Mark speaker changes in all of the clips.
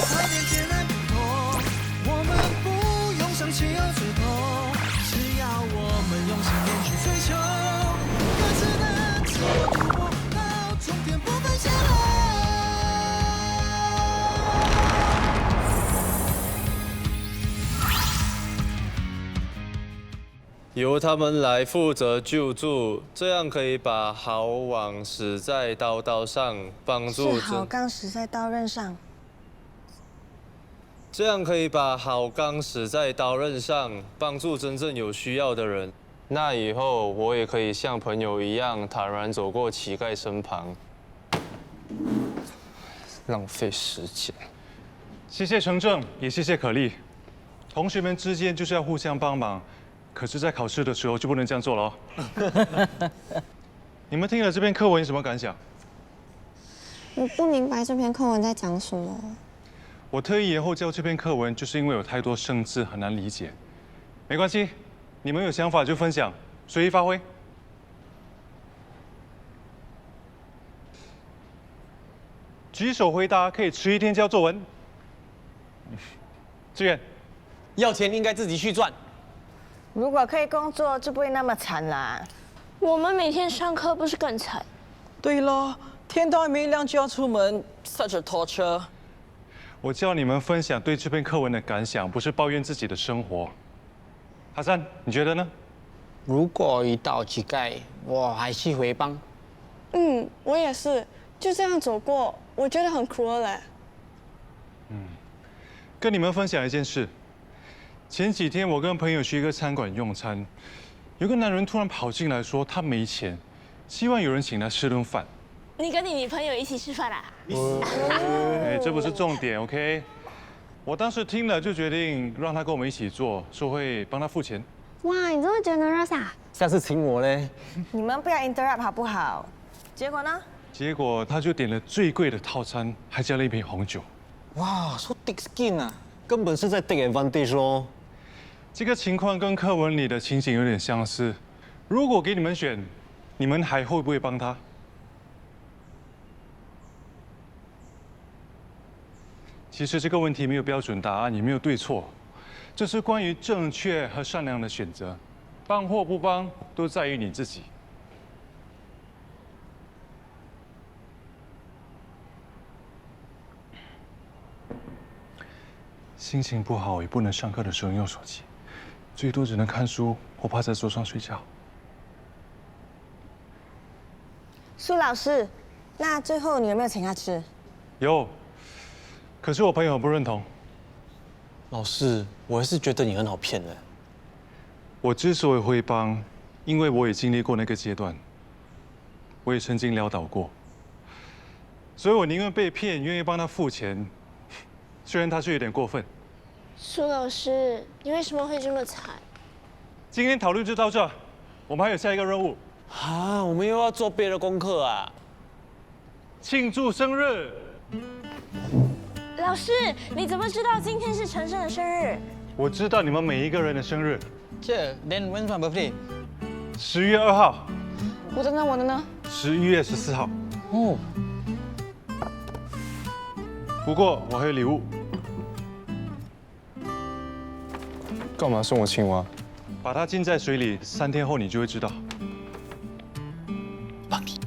Speaker 1: 和别截然不同。我们不用想起有最后，只要我们用信念去追求，各自的自由突破到终点不分先后。
Speaker 2: 由他们来负责救助，这样可以把好网使在刀刀上，帮助
Speaker 3: 是好钢使在刀刃上。
Speaker 2: 这样可以把好钢使在刀刃上，帮助真正有需要的人。那以后我也可以像朋友一样坦然走过乞丐身旁。浪费时间。
Speaker 4: 谢谢程正，也谢谢可丽。同学们之间就是要互相帮忙，可是，在考试的时候就不能这样做了哦。你们听了这篇课文有什么感想？
Speaker 5: 我不明白这篇课文在讲什么。
Speaker 4: 我特意延后教这篇课文，就是因为有太多生字很难理解。没关系，你们有想法就分享，随意发挥。举手回答可以迟一天交作文。志远，
Speaker 6: 要钱应该自己去赚。
Speaker 3: 如果可以工作，就不会那么惨啦。
Speaker 7: 我们每天上课不是更惨？
Speaker 6: 对咯，天都还没亮就要出门，such a torture。
Speaker 4: 我叫你们分享对这篇课文的感想，不是抱怨自己的生活。哈山，你觉得呢？
Speaker 6: 如果遇到乞丐，我还是会帮。
Speaker 5: 我也是，就这样走过，我觉得很 cruel 嘞。
Speaker 4: 跟你们分享一件事。前几天我跟朋友去一个餐馆用餐，有个男人突然跑进来说他没钱，希望有人请他吃顿饭。
Speaker 7: 你跟你女朋友一起吃饭啦？
Speaker 4: 哎，这不是重点 ，OK？ 我当时听了就决定让他跟我们一起做，说会帮他付钱。
Speaker 5: 哇，你这么 generous 啊！
Speaker 6: 下次请我嘞。
Speaker 3: 你们不要 interrupt 好不好？结果呢？
Speaker 4: 结果他就点了最贵的套餐，还加了一瓶红酒。
Speaker 6: 哇，so thick skin 啊，根本是在 take advantage 咯。
Speaker 4: 这个情况跟课文里的情景有点相似。如果给你们选，你们还会不会帮他？其实这个问题没有标准答案，也没有对错，这是关于正确和善良的选择。帮或不帮，都在于你自己。心情不好也不能上课的时候用手机，最多只能看书或趴在桌上睡觉。
Speaker 3: 苏老师，那最后你有没有请他吃？
Speaker 4: 有，可是我朋友很不认同。
Speaker 6: 老师，我还是觉得你很好骗的。
Speaker 4: 我之所以会帮，因为我也经历过那个阶段，我也曾经潦倒过，所以我宁愿被骗，愿意帮他付钱，虽然他是有点过分。
Speaker 7: 苏老师，你为什么会这么惨？
Speaker 4: 今天讨论就到这，我们还有下一个任务，
Speaker 6: 啊，我们又要做别的功课啊！
Speaker 4: 庆祝生日。
Speaker 7: 老师，你怎么知道今天是陈胜的生日？
Speaker 4: 我知道你们每一个人的生日，
Speaker 6: 这 then when's my birthday？
Speaker 4: 10月2号，
Speaker 5: 我的呢？我的呢
Speaker 4: 11月14号。
Speaker 6: 哦，
Speaker 4: 不过我还有礼物，
Speaker 2: 干嘛送我青蛙？
Speaker 4: 把它浸在水里，3天后你就会知道。
Speaker 6: 帮你。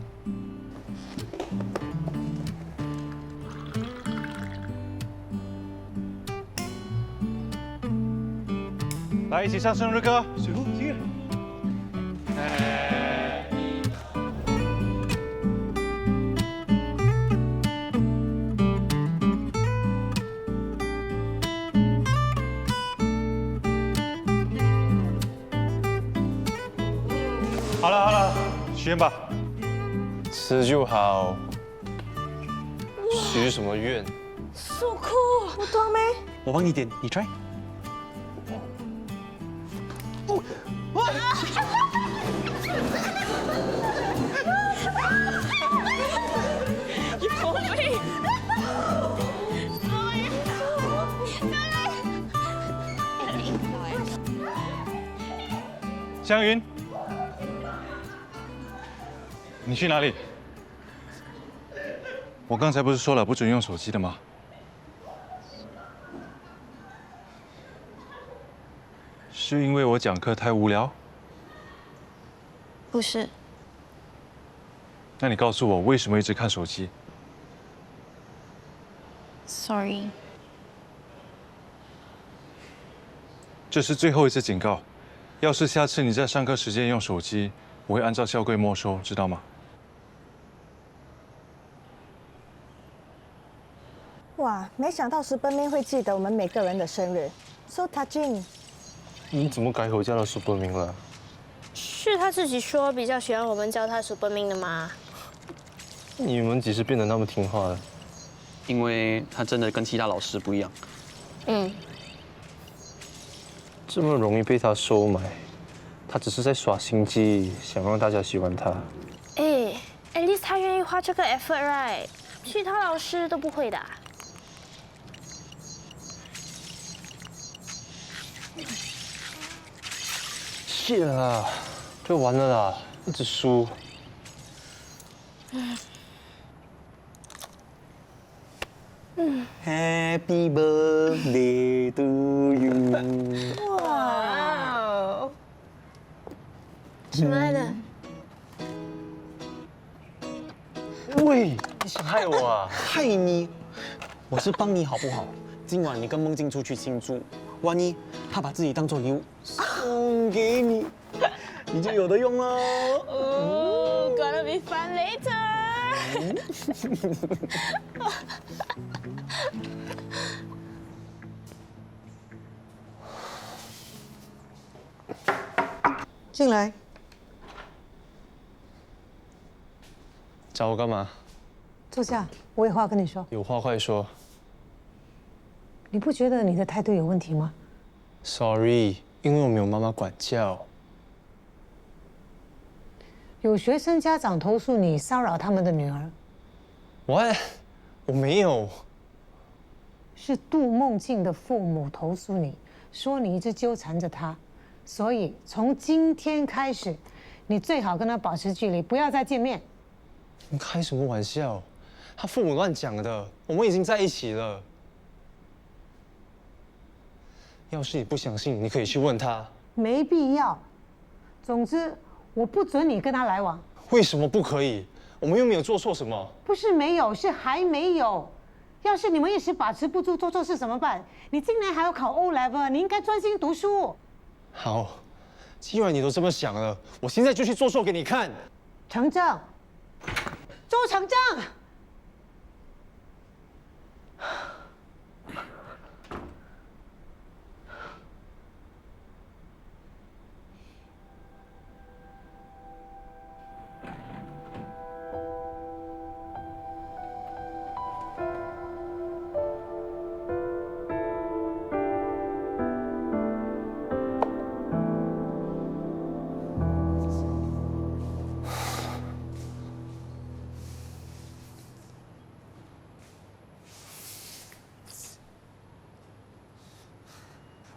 Speaker 4: 来，一起唱生日歌。水壶，起。好了，许愿吧。
Speaker 2: 吃就好，许什么愿？
Speaker 7: 苏酷，
Speaker 3: 不多没？
Speaker 6: 我帮你点，你 try。
Speaker 7: 有病！
Speaker 4: 湘云，你去哪里？我刚才不是说了不准用手机的吗？是因为我讲课太无聊？
Speaker 7: 不是，
Speaker 4: 那你告诉我，为什么一直看手机？
Speaker 7: Sorry。
Speaker 4: 这是最后一次警告，要是下次你在上课时间用手机，我会按照校规没收，知道吗？
Speaker 3: 哇，没想到Superman会记得我们每个人的生日，so touching。
Speaker 2: 你怎么改口叫了 Superman 了？
Speaker 7: 是他自己说比较喜欢我们叫他 Superman 的吗？
Speaker 2: 你们几时变得那么听话了？
Speaker 8: 因为他真的跟其他老师不一样。
Speaker 7: 嗯，
Speaker 2: 这么容易被他收买，他只是在耍心机，想让大家喜欢他。
Speaker 7: 哎，at least 他愿意花这个 effort right， 其他老师都不会的。
Speaker 2: 谢了啦，就完了啦，一直输。
Speaker 8: Happy birthday to you。
Speaker 3: 哇，
Speaker 7: 什么来的？
Speaker 2: 喂，你想害我啊？
Speaker 8: 害你？我是帮你好不好？今晚你跟梦境出去庆祝，万一他把自己当做礼物送给你，你就有的用了。
Speaker 7: 哦，gonna be fun later。
Speaker 6: 进来。
Speaker 2: 找我干嘛？
Speaker 9: 坐下，我有话跟你说。
Speaker 2: 有话快说。
Speaker 9: 你不觉得你的态度有问题吗？
Speaker 2: Sorry， 因为我没有妈妈管教。
Speaker 9: 有学生家长投诉你骚扰他们的女儿，
Speaker 2: What？ 我没有。
Speaker 9: 是杜梦静的父母投诉你，说你一直纠缠着她，所以从今天开始，你最好跟她保持距离，不要再见面。
Speaker 2: 你开什么玩笑？他父母乱讲的，我们已经在一起了。要是你不相信，你可以去问他。
Speaker 9: 没必要。总之，我不准你跟她来往。
Speaker 2: 为什么不可以？我们又没有做错什么。
Speaker 9: 不是没有，是还没有。要是你们一时把持不住，做错事怎么办？你今年还要考 O Level， 你应该专心读书。
Speaker 2: 好，既然你都这么想了，我现在就去做错给你看。
Speaker 9: 成正，周成正。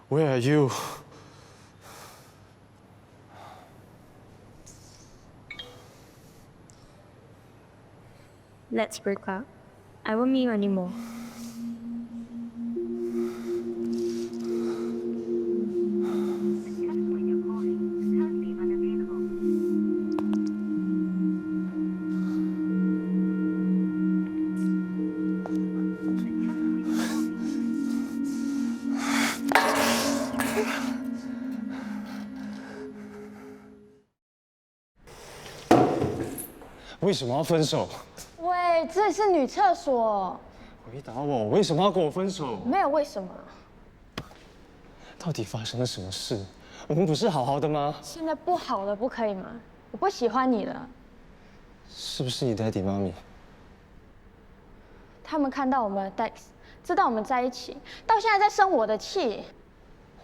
Speaker 2: Where are you?
Speaker 10: Let's break up. I won't meet you anymore.
Speaker 2: Where 为什么要分手？
Speaker 5: 喂，这里是女厕所，
Speaker 2: 回答我，为什么要跟我分手？
Speaker 5: 没有为什么。
Speaker 2: 到底发生了什么事？我们不是好好的吗？
Speaker 5: 现在不好了，不可以吗？我不喜欢你了。
Speaker 2: 是不是你 daddy 妈咪？
Speaker 5: 他们看到我们的 Dex， 知道我们在一起，到现在在生我的气。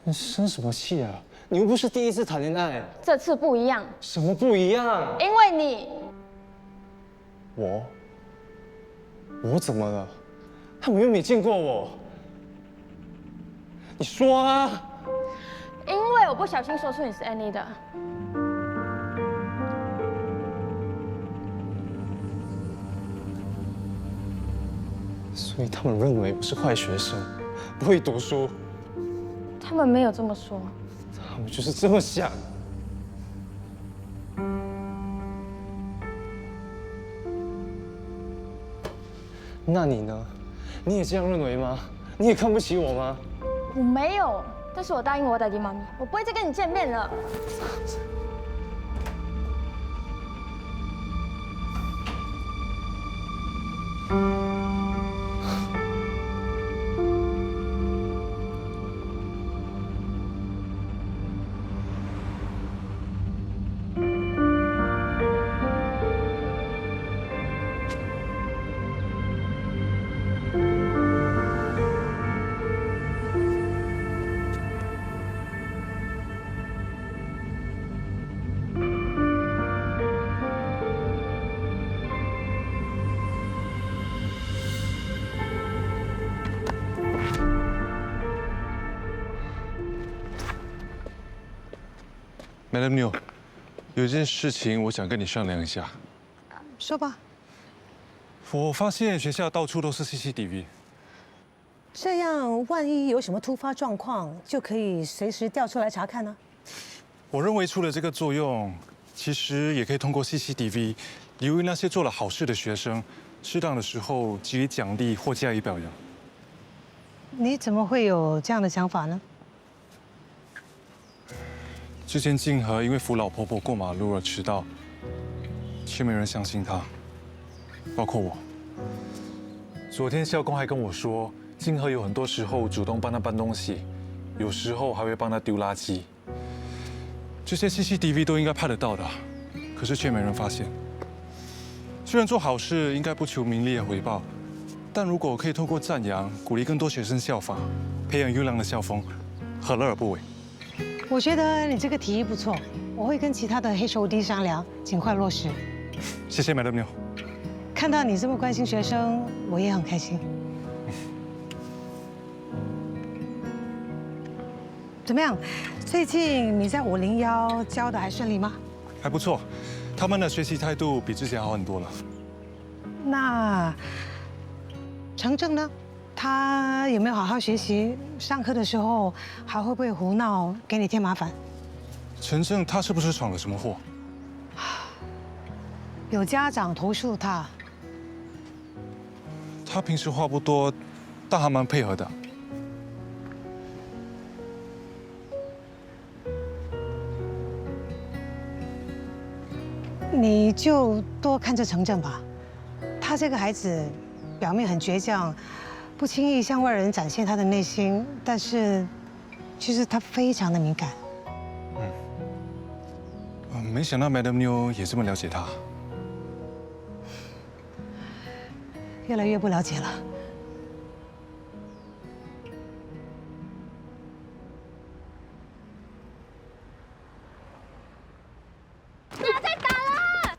Speaker 2: 你生什么气啊？你又不是第一次谈恋爱。
Speaker 5: 这次不一样。
Speaker 2: 什么不一样？
Speaker 5: 因为你。
Speaker 2: 我怎么了？他们又没见过我。你说啊！
Speaker 5: 因为我不小心说出你是 Annie 的。
Speaker 2: 所以他们认为我是坏学生，不会读书。
Speaker 5: 他们没有这么说。
Speaker 2: 他我就是这么想。那你呢？你也这样认为吗？你也看不起我吗？
Speaker 7: 我没有，但是我答应我的爹妈咪，我不会再跟你见面了。
Speaker 4: Madam Liu，有一件事情我想跟你商量一下。
Speaker 9: 说吧，
Speaker 4: 我发现学校到处都是 CCTV，
Speaker 9: 这样万一有什么突发状况，就可以随时调出来查看呢。
Speaker 4: 我认为除了这个作用，其实也可以通过 CCTV， 留意那些做了好事的学生，适当的时候给予奖励或加以表扬。
Speaker 9: 你怎么会有这样的想法呢？
Speaker 4: 之前静和因为扶老婆婆过马路而迟到，却没人相信她，包括我。昨天校工还跟我说，静和有很多时候主动帮她搬东西，有时候还会帮她丢垃圾。这些 CCTV 都应该拍得到的，可是却没人发现。虽然做好事应该不求名利的回报，但如果可以透过赞扬鼓励更多学生效法，培养优良的校风，何乐而不为？
Speaker 9: 我觉得你这个提议不错，我会跟其他的 HOD 商量，尽快落实。
Speaker 4: 谢谢 Madam Liu。
Speaker 9: 看到你这么关心学生，我也很开心。怎么样？最近你在501教的还顺利吗？
Speaker 4: 还不错，他们的学习态度比之前好很多了。
Speaker 9: 那程正呢？他有没有好好学习？上课的时候还会不会胡闹，给你添麻烦？
Speaker 4: 陈正他是不是闯了什么祸？
Speaker 9: 有家长投诉他。
Speaker 4: 他平时话不多，但还蛮配合的。
Speaker 9: 你就多看着程正吧，他这个孩子表面很倔强，不轻易向外人展现他的内心，但是其实他非常的敏感。
Speaker 4: 没想到 Madam Liu 也这么了解他。
Speaker 9: 越来越不了解了。
Speaker 7: 不要再打了！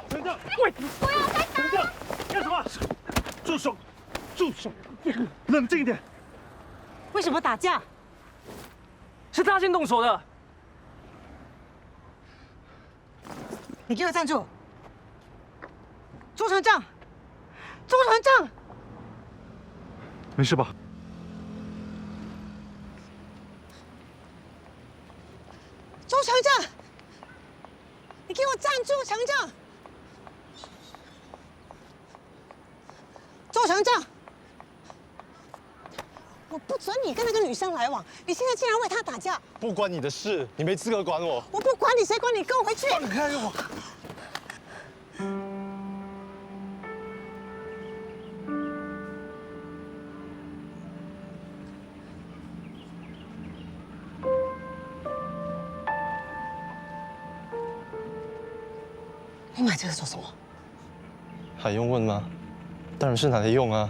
Speaker 11: 陈正，喂！
Speaker 7: 不要再打！
Speaker 11: 陈正，干什么？住手！住手！冷静一点。
Speaker 9: 为什么打架？
Speaker 11: 是他先动手的。
Speaker 9: 你给我站住！周成正，周成正，
Speaker 4: 没事吧？
Speaker 9: 周成正，你给我站住！成正，周成正，我不准你跟那个女生来往，你现在竟然为她打架！
Speaker 2: 不关你的事，你没资格管我。
Speaker 9: 我不管你，谁管你？跟我回去！
Speaker 4: 放开我！
Speaker 9: 你买这个做什么？
Speaker 2: 还用问吗？当然是拿来用啊！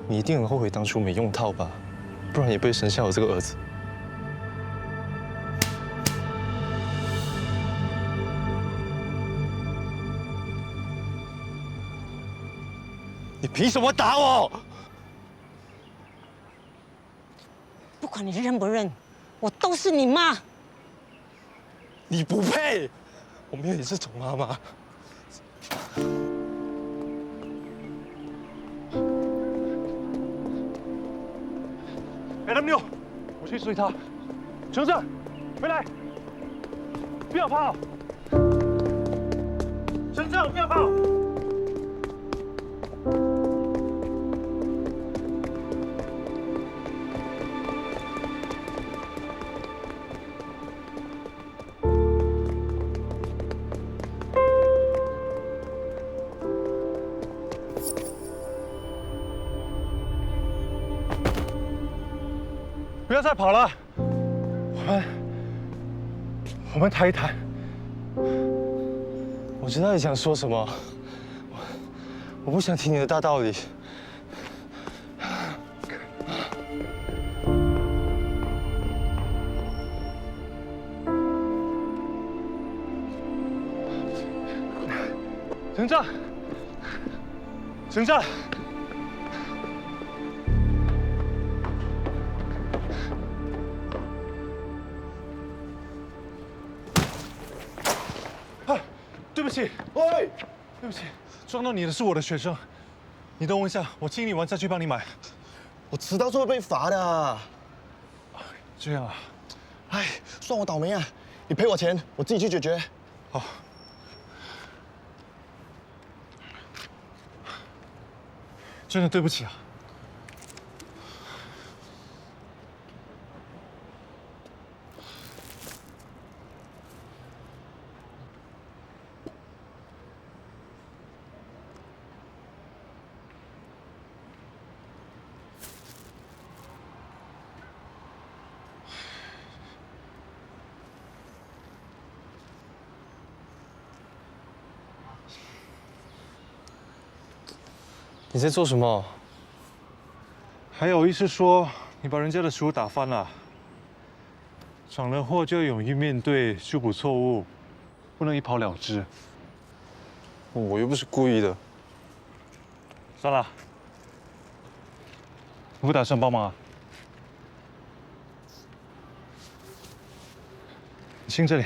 Speaker 2: 你一定很后悔当初没用套吧？不然也不会生下我这个儿子。你凭什么打我？
Speaker 9: 不管你认不认，我都是你妈。
Speaker 2: 你不配，我没有你这种妈妈。
Speaker 4: Madam Liu，我去追他。程正，回来，不要跑。程正，不要跑。不要再跑了，我们谈一谈。
Speaker 2: 我知道你想说什么，我不想听你的大道理。
Speaker 4: 程正，程正。对不起，喂，对不起，撞到你的是我的学生，你等我一下，我清理完再去帮你买。
Speaker 8: 我迟到就会被罚的啊。
Speaker 4: 这样啊？
Speaker 8: 哎，算我倒霉啊！你赔我钱，我自己去解决。
Speaker 4: 好。真的对不起啊。
Speaker 2: 你在做什么？
Speaker 4: 还有意思说你把人家的食物打翻了？闯了祸就要勇于面对，修补错误，不能一跑了之。
Speaker 2: 我又不是故意的。
Speaker 4: 算了，你不打算帮忙啊？你亲这里。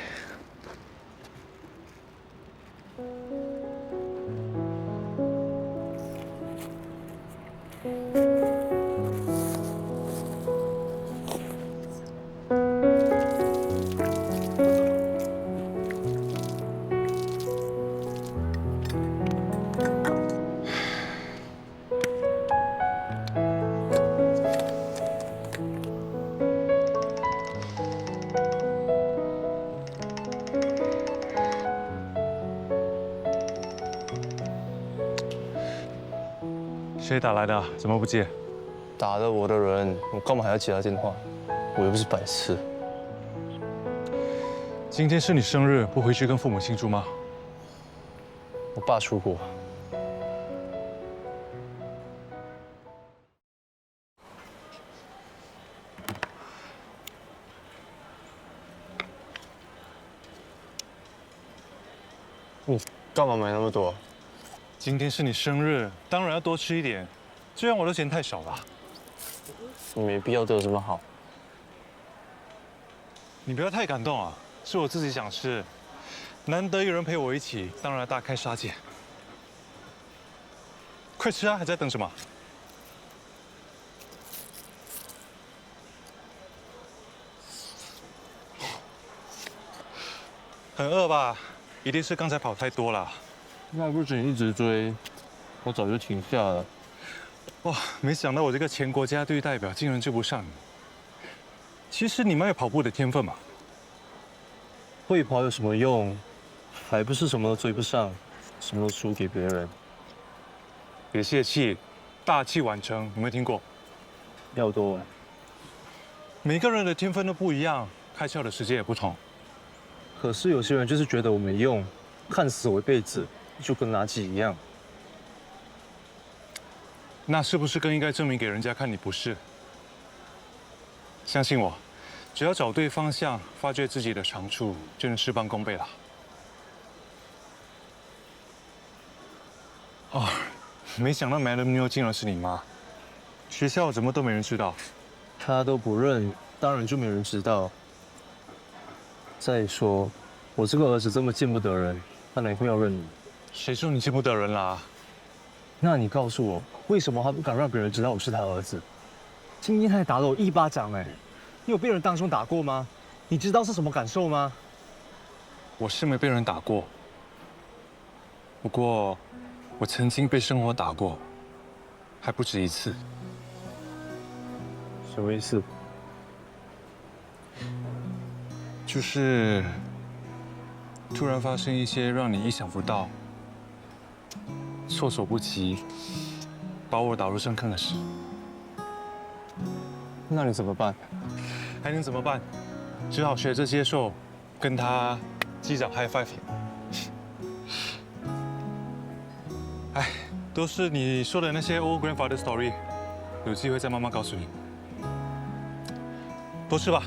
Speaker 4: 谁打来的？怎么不接？
Speaker 2: 打了我的人，我干嘛还要接他电话？我又不是白痴。
Speaker 4: 今天是你生日，不回去跟父母庆祝吗？
Speaker 2: 我爸出国。你干嘛买那么多？
Speaker 4: 今天是你生日，当然要多吃一点，这样我的钱太少了。
Speaker 2: 你没必要对我这么好。
Speaker 4: 你不要太感动啊，是我自己想吃，难得有人陪我一起，当然要大开杀戒。快吃啊，还在等什么？很饿吧？一定是刚才跑太多了。
Speaker 2: 要不是你一直追，我早就停下了。
Speaker 4: 哇，没想到我这个前国家队代表竟然追不上你。其实你蛮有跑步的天分嘛。
Speaker 2: 会跑有什么用？还不是什么都追不上，什么都输给别人。
Speaker 4: 别泄气，大器晚成，有没有听过？
Speaker 2: 要多。
Speaker 4: 每个人的天分都不一样，开窍的时间也不同。
Speaker 2: 可是有些人就是觉得我没用，看死我一辈子，就跟垃圾一样。
Speaker 4: 那是不是更应该证明给人家看你不是？相信我，只要找对方向，发掘自己的长处，就能事半功倍了。哦，没想到 Madam Liu 竟然是你妈，学校怎么都没人知道？
Speaker 2: 他都不认，当然就没人知道。再说，我这个儿子这么见不得人，他哪会要认你？
Speaker 4: 谁说你见不得人啦？
Speaker 2: 那你告诉我，为什么他不敢让别人知道我是他儿子？
Speaker 12: 今天还打了我一巴掌哎！你有被人当众打过吗？你知道是什么感受吗？
Speaker 4: 我是没被人打过，不过我曾经被生活打过，还不止一次。
Speaker 12: 什么意思？
Speaker 4: 就是突然发生一些让你意想不到、措手不及，把我导入深坑的事。
Speaker 2: 那你怎么办？
Speaker 4: 还能怎么办？只好学着接受，跟他击掌 high five。哎，都是你说的那些 old grandfather story， 有机会再慢慢告诉你。多吃吧。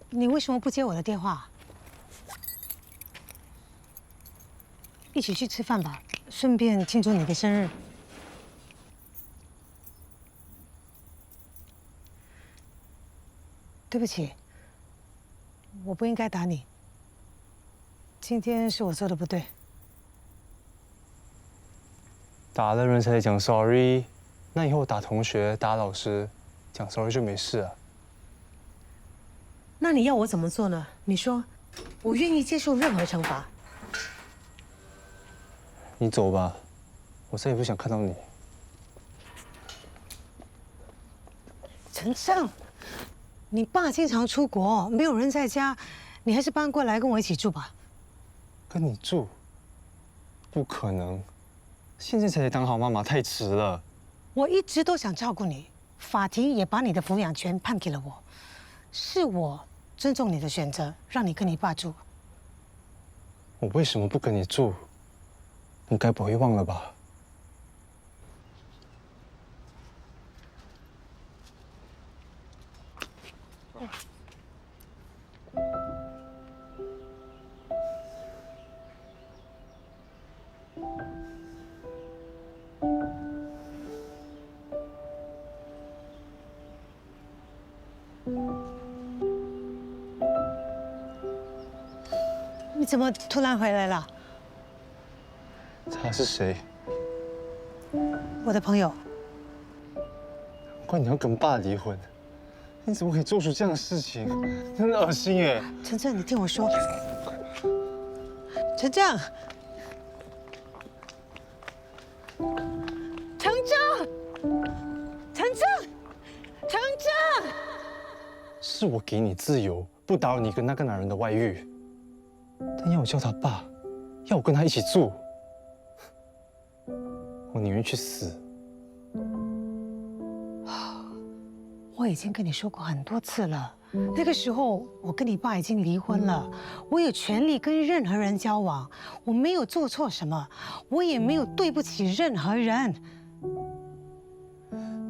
Speaker 9: 你为什么不接我的电话？一起去吃饭吧，顺便庆祝你的生日。对不起，我不应该打你。今天是我做的不对。
Speaker 2: 打了人才讲 sorry， 那以后打同学、打老师，讲 sorry 就没事了。
Speaker 9: 那你要我怎么做呢？你说，我愿意接受任何惩罚。
Speaker 2: 你走吧，我再也不想看到你。
Speaker 9: 陈胜，你爸经常出国，没有人在家，你还是搬过来跟我一起住吧。
Speaker 2: 跟你住？不可能，现在才当好妈妈，太迟了。
Speaker 9: 我一直都想照顾你，法庭也把你的抚养权判给了我，是我尊重你的选择，让你跟你爸住。
Speaker 2: 我为什么不跟你住？你该不会忘了吧？
Speaker 9: 你怎么突然回来了？
Speaker 2: 他是谁？
Speaker 9: 我的朋友。
Speaker 2: 怪你要跟爸离婚，你怎么可以做出这样的事情？真的恶心哎！
Speaker 9: 陈正，你听我说。陈正，陈正，陈正，陈正，
Speaker 2: 是我给你自由，不打扰你跟那个男人的外遇，但要我叫他爸，要我跟他一起住，我宁愿去死。
Speaker 9: 我已经跟你说过很多次了，那个时候我跟你爸已经离婚了，我有权利跟任何人交往，我没有做错什么，我也没有对不起任何人。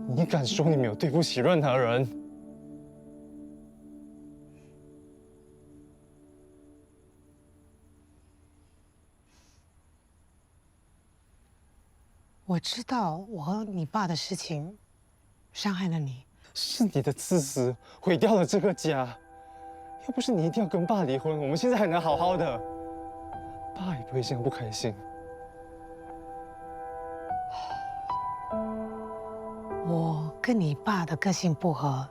Speaker 2: 你敢说你没有对不起任何人？
Speaker 9: 我知道我和你爸的事情伤害了你。
Speaker 2: 是你的自私毁掉了这个家。要不是你一定要跟爸离婚，我们现在还能好好的，爸也不会这样不开心。
Speaker 9: 我跟你爸的个性不合，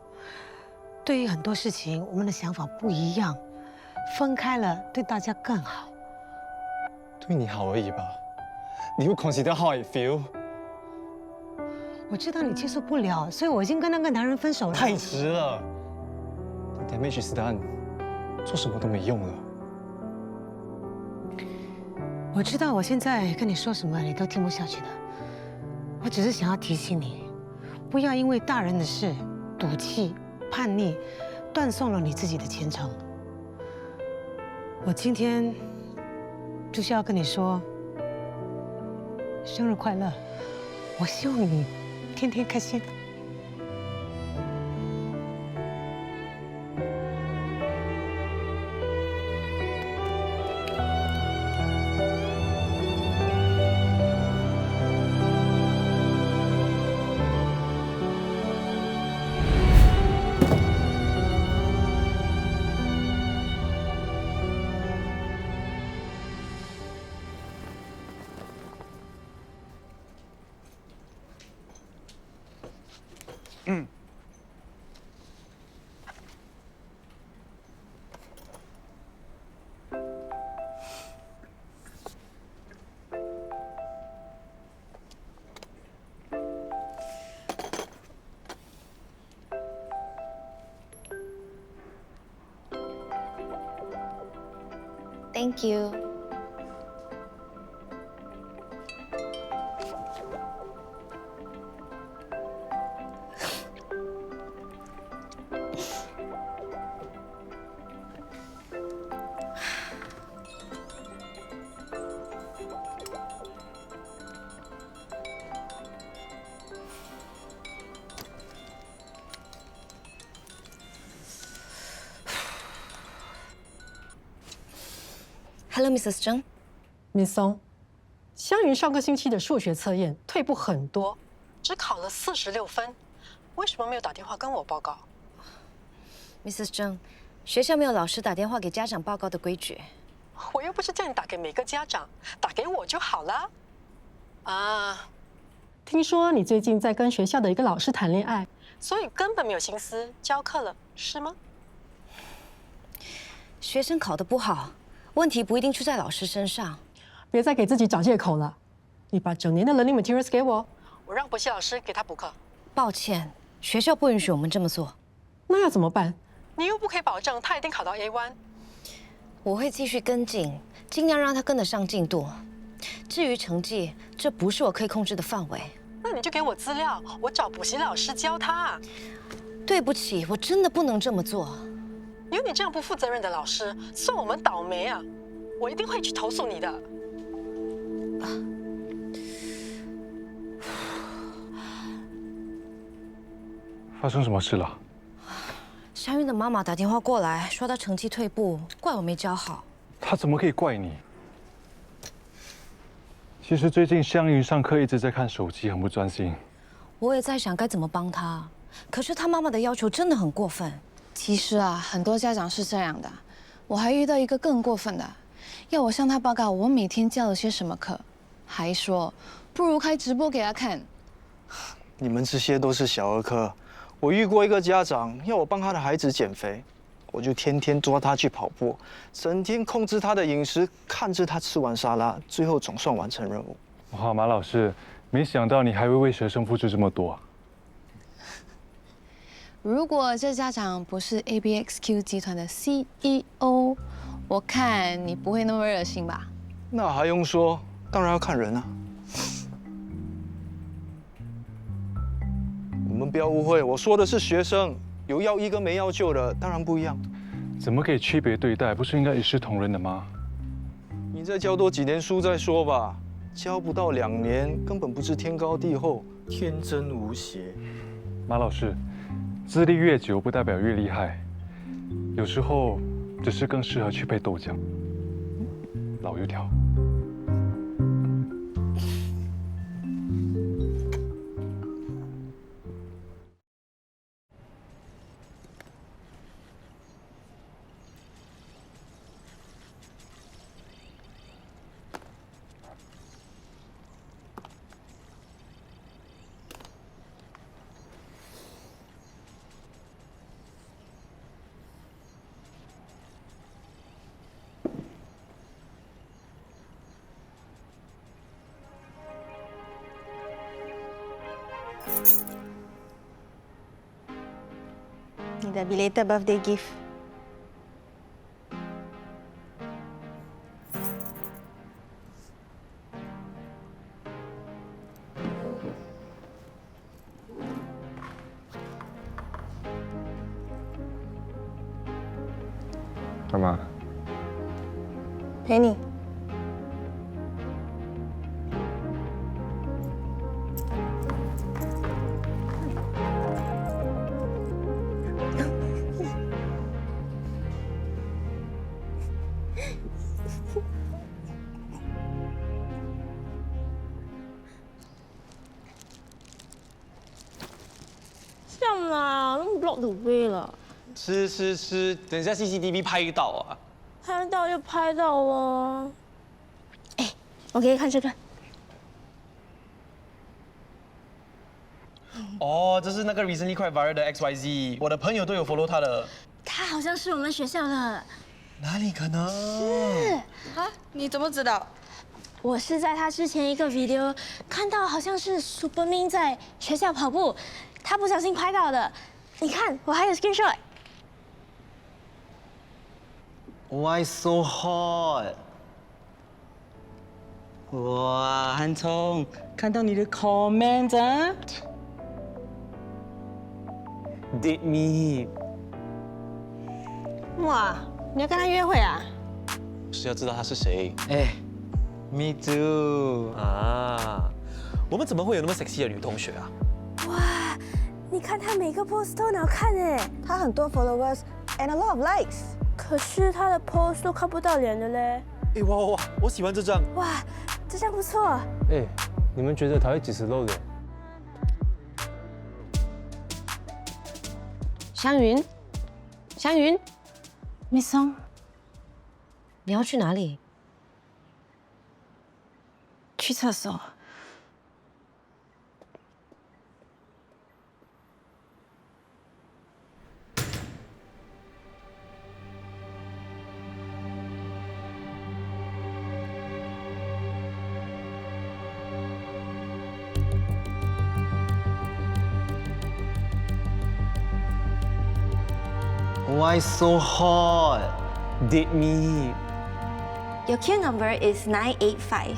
Speaker 9: 对于很多事情我们的想法不一样，分开了对大家更好。
Speaker 2: 对你好而已吧。你会 consider how I feel？
Speaker 9: 我知道你接受不了，所以我已经跟那个男人分手了。
Speaker 2: 太迟了 ，the damage is done， 做什么都没用了。
Speaker 9: 我知道我现在跟你说什么你都听不下去的，我只是想要提醒你，不要因为大人的事、赌气、叛逆，断送了你自己的前程。我今天就是要跟你说，生日快乐！我希望你天天开心。
Speaker 13: Thank you. Hello, Mrs. Zheng.
Speaker 14: Miss Song，湘云上个星期的数学测验退步很多，只考了46分，为什么没有打电话跟我报告
Speaker 13: Mrs. Zheng，学校没有老师打电话给家长报告的规矩。
Speaker 14: 我又不是叫你打给每个家长，打给我就好了。啊，听说你最近在跟学校的一个老师谈恋爱，所以根本没有心思教课了，是吗？
Speaker 13: 学生考得不好，问题不一定出在老师身上。
Speaker 14: 别再给自己找借口了。你把整年的 learning materials 给我，我让补习老师给他补课。
Speaker 13: 抱歉，学校不允许我们这么做。
Speaker 14: 那要怎么办？你又不可以保证他一定考到 A1。
Speaker 13: 我会继续跟进，尽量让他跟得上进度。至于成绩，这不是我可以控制的范围。
Speaker 14: 那你就给我资料，我找补习老师教他。
Speaker 13: 对不起，我真的不能这么做。
Speaker 14: 有你这样不负责任的老师，算我们倒霉啊！我一定会去投诉你的。
Speaker 4: 发生什么事了？
Speaker 13: 湘云的妈妈打电话过来，说她成绩退步，怪我没教好。
Speaker 4: 他怎么可以怪你？其实最近湘云上课一直在看手机，很不专心。
Speaker 13: 我也在想该怎么帮她，可是她妈妈的要求真的很过分。
Speaker 5: 其实啊，很多家长是这样的。我还遇到一个更过分的，要我向他报告我每天教了些什么课，还说不如开直播给他看。
Speaker 8: 你们这些都是小儿科。我遇过一个家长要我帮他的孩子减肥，我就天天抓他去跑步，整天控制他的饮食，看着他吃完沙拉，最后总算完成任务。
Speaker 4: 哇，马老师，没想到你还会为学生付出这么多。
Speaker 5: 如果这家长不是 ABXQ 集团的 CEO， 我看你不会那么热心吧？
Speaker 8: 那还用说？当然要看人啊。你们不要误会，我说的是学生，有要医跟没要救的，当然不一样。
Speaker 4: 怎么可以区别对待？不是应该一视同仁的吗？
Speaker 8: 你再教多几年书再说吧，教不到2年，根本不知天高地厚，天真无邪。
Speaker 4: 马老师，资历越久不代表越厉害，有时候只是更适合去配豆浆。老油条。
Speaker 3: 你的 belated birthday gift。
Speaker 4: 干嘛？
Speaker 3: 陪你。
Speaker 7: 像啦，那么 block the way 了。
Speaker 8: 吃，等一下 CCTV 拍到啊！
Speaker 7: 拍到就拍到咯。哎，我给你看这个。
Speaker 15: 哦，这是那个 recently quite viral 的 XYZ， 我的朋友都有 follow 他的。
Speaker 7: 他好像是我们学校的。
Speaker 15: 哪里可能？
Speaker 7: 是
Speaker 6: 啊？你怎么知道？
Speaker 7: 我是在他之前一个 video 看到，好像是 Superman 在学校跑步，他不小心拍到的。你看，我还有 screenshot。Why
Speaker 15: so hot？ 哇，韩聪，看到你的 comment 啊 ？Date me。
Speaker 3: 哇，你要跟他约会啊？
Speaker 2: 是要知道他是谁。
Speaker 15: 哎，me too。
Speaker 16: 啊，我们怎么会有那么 sexy 的女同学啊？
Speaker 7: 哇，你看他每个 post 都很好看哎，
Speaker 3: 他很多 followers and a lot of likes。
Speaker 7: 可是他的 post 都看不到脸的嘞。
Speaker 16: 哎，哇，我喜欢这张。
Speaker 7: 哇，这张不错。
Speaker 2: 哎，你们觉得他会几时露脸？
Speaker 13: 湘云，湘云
Speaker 5: ，Miss Song，
Speaker 13: 你要去哪里？
Speaker 5: 去厕所。
Speaker 15: Why so hot? Date me.
Speaker 7: Your queue number is 985.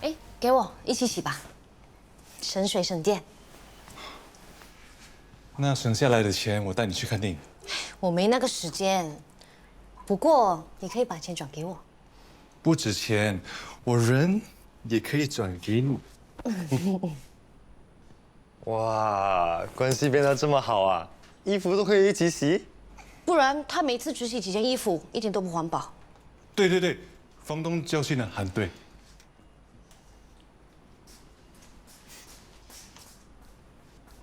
Speaker 13: 哎，给我一起洗吧，省水省电。
Speaker 4: 那省下来的钱，我带你去看电影。
Speaker 13: 我没那个时间，不过你可以把钱转给我。
Speaker 4: 不值钱，我人也可以转给你。
Speaker 2: 哇，关系变得这么好啊！衣服都可以一起洗。
Speaker 13: 不然他每次只洗几件衣服，一点都不环保。
Speaker 4: 对对对，房东教训的很对。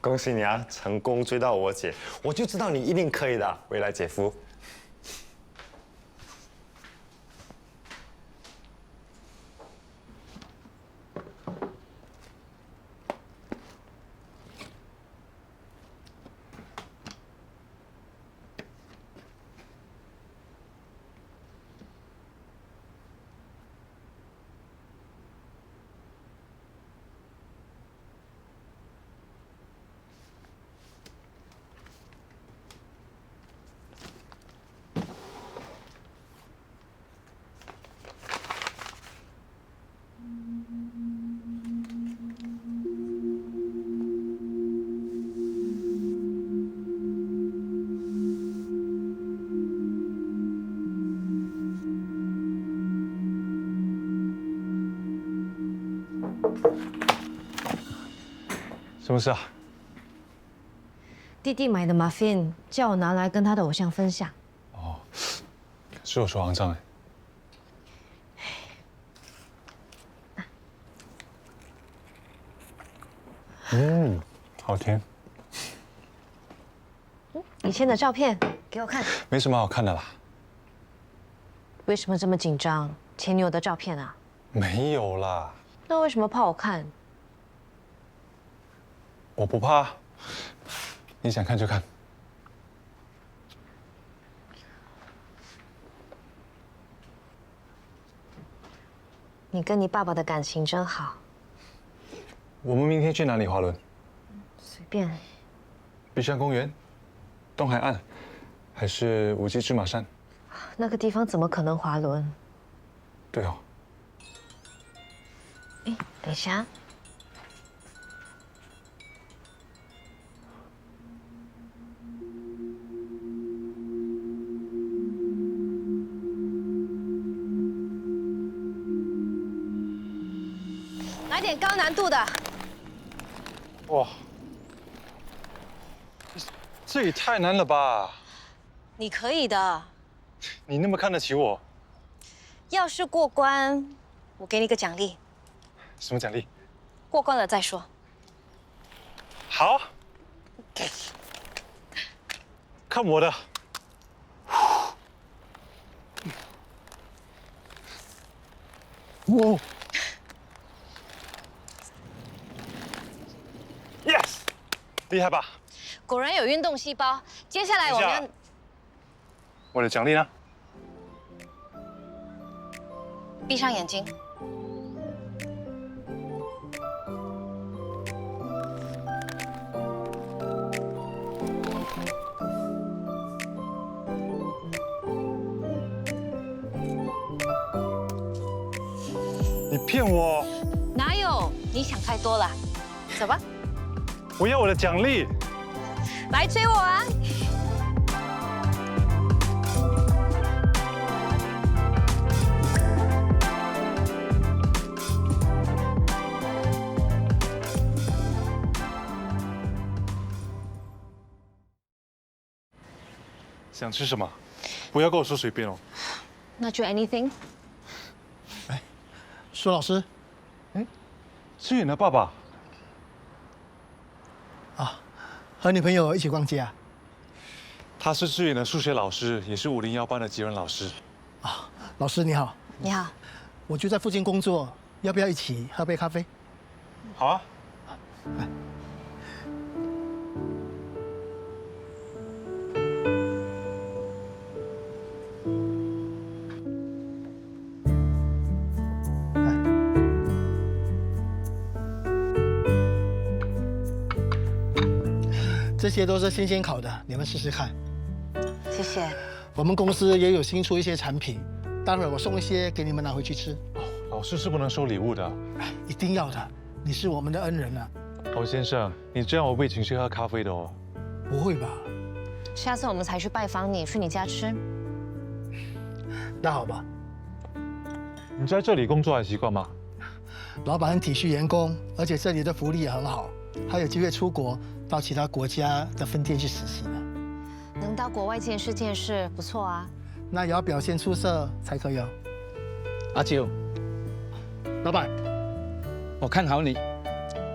Speaker 2: 恭喜你啊，成功追到我姐，我就知道你一定可以的，未来姐夫。
Speaker 4: 什么事啊？
Speaker 13: 弟弟买的 muffin 叫我拿来跟他的偶像分享。
Speaker 4: 哦，是我说行账哎。好甜。
Speaker 13: 以前的照片给我看。
Speaker 4: 没什么好看的啦。
Speaker 13: 为什么这么紧张？前女友的照片啊？
Speaker 4: 没有啦。
Speaker 13: 那为什么怕我看？
Speaker 4: 我不怕，你想看就看。
Speaker 13: 你跟你爸爸的感情真好。
Speaker 4: 我们明天去哪里滑轮？
Speaker 13: 随便。
Speaker 4: 碧山公园、东海岸，还是五 G 芝麻山？
Speaker 13: 那个地方怎么可能滑轮？
Speaker 4: 对哦。
Speaker 13: 哎，等一下。来点高难度的。
Speaker 4: 哇，这也太难了吧！
Speaker 13: 你可以的。
Speaker 4: 你那么看得起我？
Speaker 13: 要是过关，我给你个奖励。
Speaker 4: 什么奖励？
Speaker 13: 过关了再说。
Speaker 4: 好，看我的。
Speaker 11: 哦
Speaker 4: ，yes， 厉害吧？
Speaker 13: 果然有运动细胞。接下来我们
Speaker 4: 我的奖励呢？
Speaker 13: 闭上眼睛。
Speaker 4: 你骗我！
Speaker 13: 哪有？你想太多了。走吧，
Speaker 4: 我要我的奖励。
Speaker 13: 来追我啊！
Speaker 4: 想吃什么？不要跟我说随便哦。
Speaker 13: 那就 anything。
Speaker 11: 苏老师，
Speaker 4: 志远的爸爸
Speaker 11: 啊，和女朋友一起逛街啊？
Speaker 4: 他是志远的数学老师，也是501班的级任老师。
Speaker 11: 啊，老师你好。
Speaker 13: 你好。
Speaker 11: 我就在附近工作，要不要一起喝杯咖啡？
Speaker 4: 好啊。
Speaker 11: 这些都是新鲜烤的，你们试试看。
Speaker 13: 谢谢。
Speaker 11: 我们公司也有新出一些产品，待会儿我送一些给你们拿回去吃。
Speaker 4: 老师是不能收礼物的。
Speaker 11: 一定要的，你是我们的恩人啊。
Speaker 4: 侯先生，你这样我不会请去喝咖啡的哦。
Speaker 11: 不会吧？
Speaker 13: 下次我们才去拜访你，去你家吃。
Speaker 11: 那好吧。
Speaker 4: 你在这里工作还习惯吗？
Speaker 11: 老板很体恤员工，而且这里的福利也很好，还有机会出国到其他国家的分店去实习呢。
Speaker 13: 能到国外见识，不错啊。
Speaker 11: 那也要表现出色才可以哦。
Speaker 15: 阿九，
Speaker 11: 老板，
Speaker 15: 我看好你，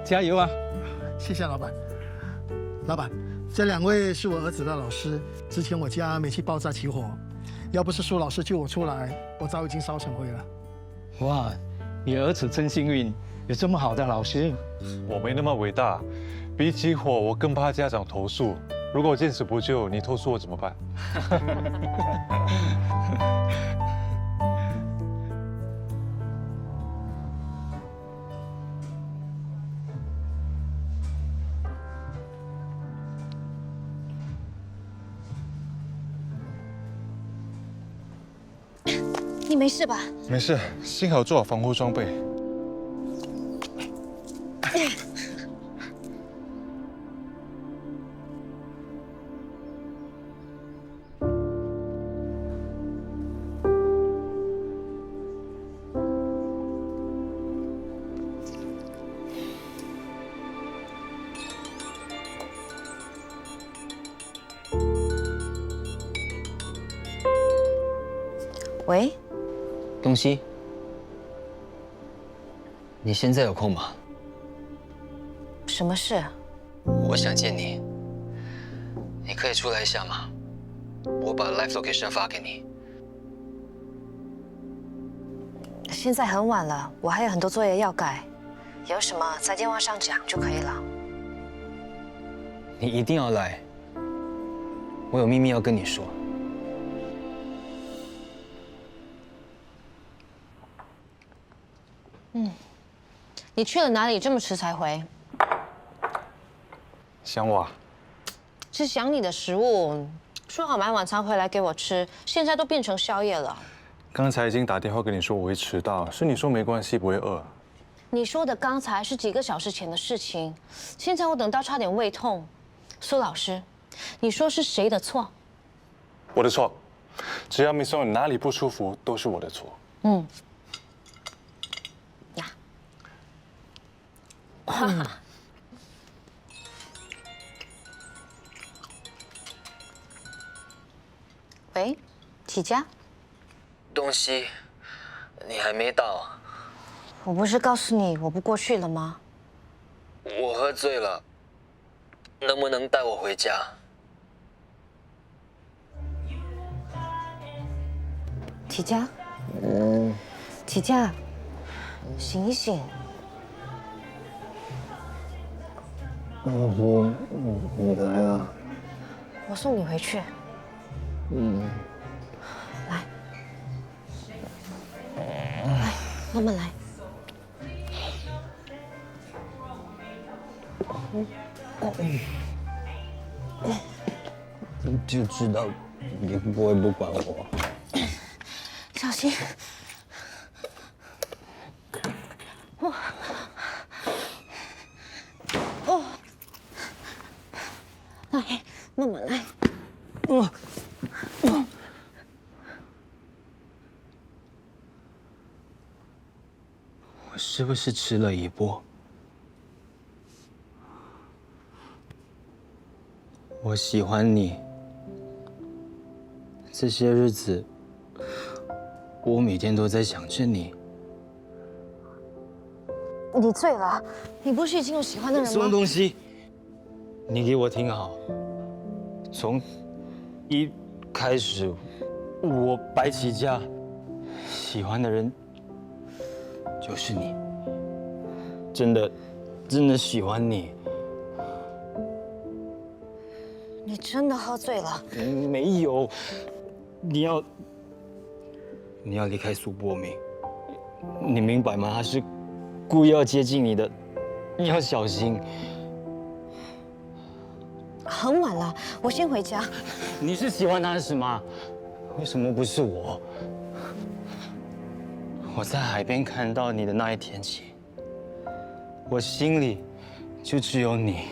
Speaker 15: 加油啊！
Speaker 11: 谢谢老板。老板，这2位是我儿子的老师，之前我家煤气爆炸起火，要不是苏老师救我出来，我早已经烧成灰了。
Speaker 15: 哇，你儿子真幸运，有这么好的老师。
Speaker 4: 我没那么伟大，比起火，我更怕家长投诉。如果我见死不救，你投诉我怎么办？
Speaker 13: 你没事吧？
Speaker 4: 没事，幸好做好防护装备。
Speaker 13: 喂，
Speaker 17: 东西，你现在有空吗？
Speaker 13: 什么事？
Speaker 17: 我想见你，你可以出来一下吗？我把 live location 发给你。
Speaker 13: 现在很晚了，我还有很多作业要改，有什么在电话上讲就可以了。
Speaker 17: 你一定要来，我有秘密要跟你说。
Speaker 13: 你去了哪里？这么迟才回？
Speaker 4: 想我啊？
Speaker 13: 是想你的食物，说好买晚餐回来给我吃，现在都变成宵夜了。
Speaker 4: 刚才已经打电话跟你说我会迟到，是你说没关系，不会饿。
Speaker 13: 你说的刚才是几个小时前的事情，现在我等到差点胃痛。苏老师，你说是谁的错？
Speaker 4: 我的错，只要Miss Song哪里不舒服，都是我的错。
Speaker 13: 喂，启佳。
Speaker 17: 东西，你还没到。
Speaker 13: 我不是告诉你我不过去了吗？
Speaker 17: 我喝醉了，能不能带我回家？
Speaker 13: 启佳。启佳，醒一醒！
Speaker 8: 你来了。
Speaker 13: 我送你回去。来，慢慢来。
Speaker 8: 就知道你不会不管我。
Speaker 13: 小心！来，慢慢来。
Speaker 8: 我是不是吃了一波？我喜欢你。这些日子，我每天都在想着你。
Speaker 13: 你醉了？你不是已经有喜欢的人吗？
Speaker 8: 什么东西？你给我听好。从一开始，我白起家，喜欢的人就是你。真的喜欢你。
Speaker 13: 你真的喝醉了？
Speaker 8: 没有。你要离开苏波明，你明白吗？他是故意要接近你的，你要小心。
Speaker 13: 很晚了，我先回家。
Speaker 8: 你是喜欢他是吗？为什么不是我？我在海边看到你的那一天起，我心里就只有你。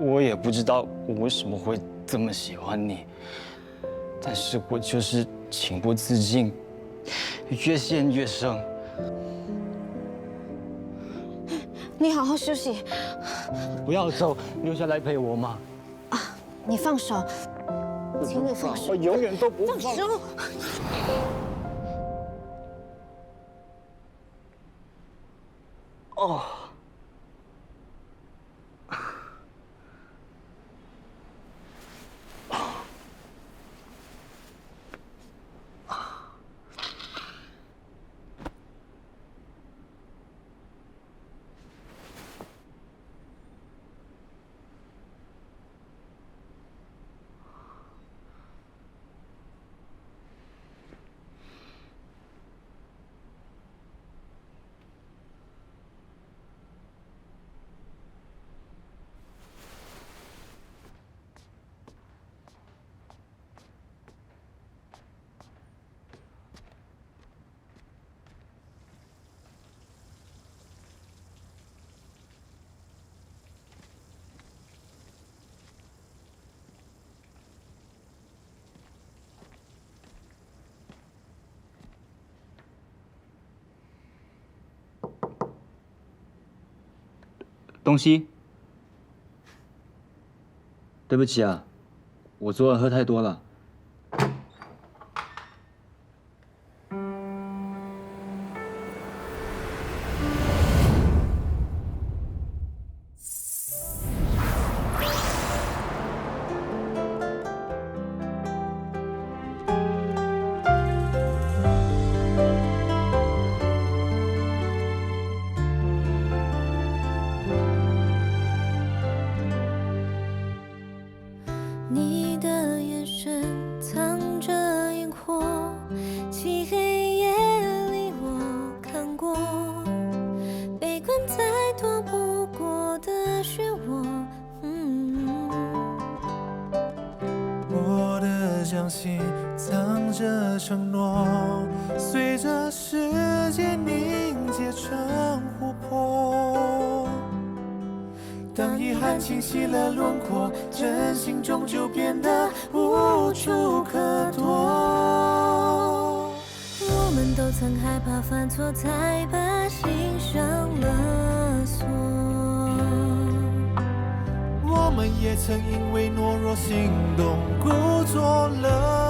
Speaker 8: 我也不知道我为什么会这么喜欢你，但是我就是情不自禁，越陷越深。
Speaker 13: 你好好休息。
Speaker 8: 不要走，留下来陪我嘛。
Speaker 13: 你放手，请你放手。
Speaker 8: 我永远都不
Speaker 13: 放手。
Speaker 8: 哦。东西，对不起啊，我昨晚喝太多了。
Speaker 1: 你的眼神藏着烟火，漆黑夜里我看过，被关在躲不过的漩涡。我的掌心藏着承诺，随着时间凝结成琥珀。当遗憾清晰了轮廓，真心终究变得无处可躲。我们都曾害怕犯错，才把心上了锁。我们也曾因为懦弱行动，故作冷